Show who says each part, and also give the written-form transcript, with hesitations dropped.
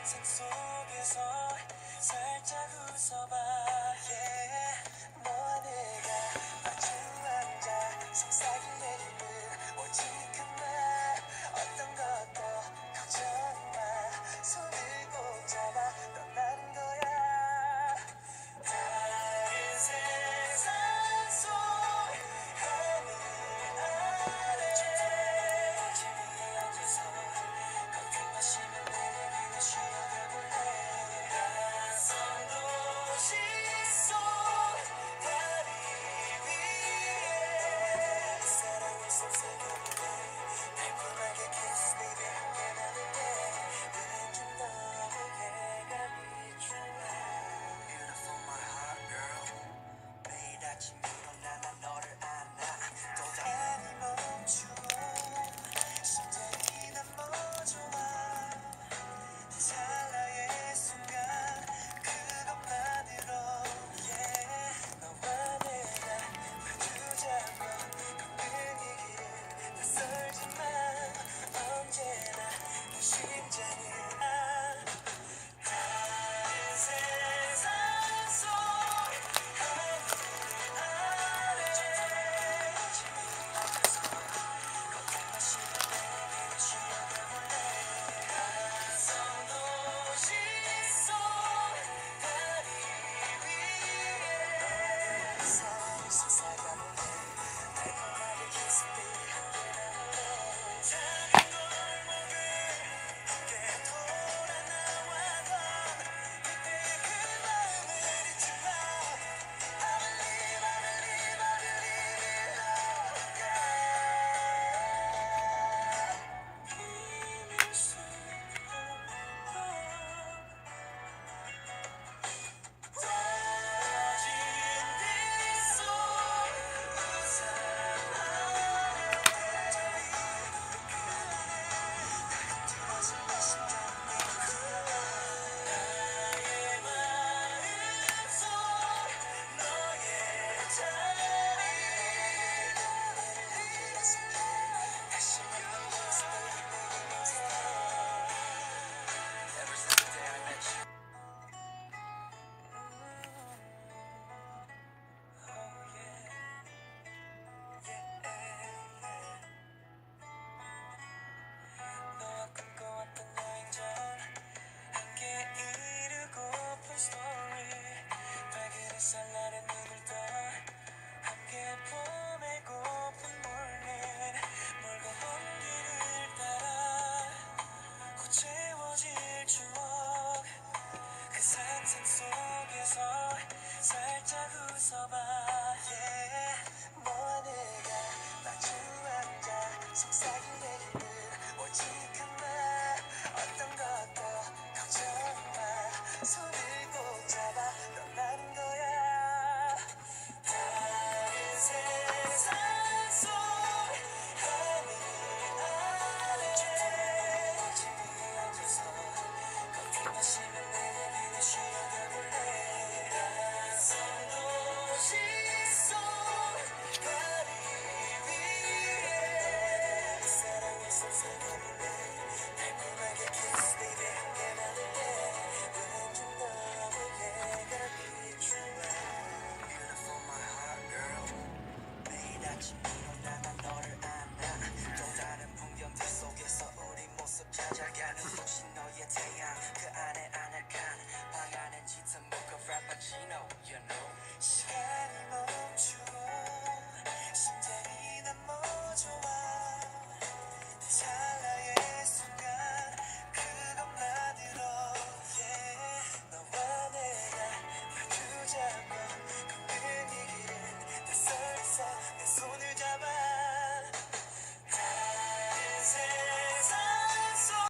Speaker 1: 상상 속에서 살짝 웃어봐 yeah. 너와 내가 마주 앉아 속삭이는 오직 그만 어떤 것도 걱정 마 손을 꼭 잡아 떠나는 거야 다른 세상 속 하늘 아래 저 위에 앉아서 커피 마시며 내내리는 쉬어가볼래 낯선 도시 속 다리 위에 사랑을 속삭여볼래 달콤하게 kiss baby 함께 나눌래 왠지 너무 해가 비추네 Beautiful my heart girl 매일 아침 일어나 난 너를 안아 또 다시 멈추고 심장이 너무 좋아 찰나의 순간 그것만으로 yeah. 너와 내가 마주 잡고 걷는 이 길은 낯설지만 언제나 내 심장은 다른 세상 속 하늘 아래 지금 앞에서 커피 마시며 내내리는 쉬어가볼래 낯선 도시 속 다리 위에 사랑을 속삭여볼래 달콤하게 kiss baby 함께 나눌래 작은 골목을 함께 돌아 나왔던 그때 그 마음을 잊지 마 I believe I believe I believe in love 힘을 쏟아 떨어진 빗속 우산 아래 저 위로 들어진 내 심장이 굴러가 나의 마음속 너의 자리 다시 만난 kiss baby 내게 멈춰 Ever since the day I met you oh yeah 너와 꿈꿔왔던 여행전 함께 이루고픈 스토리 밝은 햇살 아래 눈을 떠 함께 보내고픈 morning 멀고 먼 길을 따라 곧 채워질 추억 그 상상 속에서 살짝 웃어봐 yeah. 너와 내가 마주 앉아 속삭이는 오직 그만 어떤 것도 걱정 마 손을 꼭 잡아 떠나는 거야 다른 세상 속 하늘 아래 저 위에 앉아서 커피 마시며 내내리는 쉬어가볼래 낯선 도시 속 다리 위에 사랑을 속삭여볼래 달콤하게 kiss baby 함께 나눌래 왠지 너무 해가 비추네 Beautiful my heart girl 매일 아침 일어나 난 너를 안아 또 다른 풍경들 속에서 우리 모습 찾아가는 곳이 너의 태양 그 안에 아늑한 방 안엔 짙은 모카 프라파치노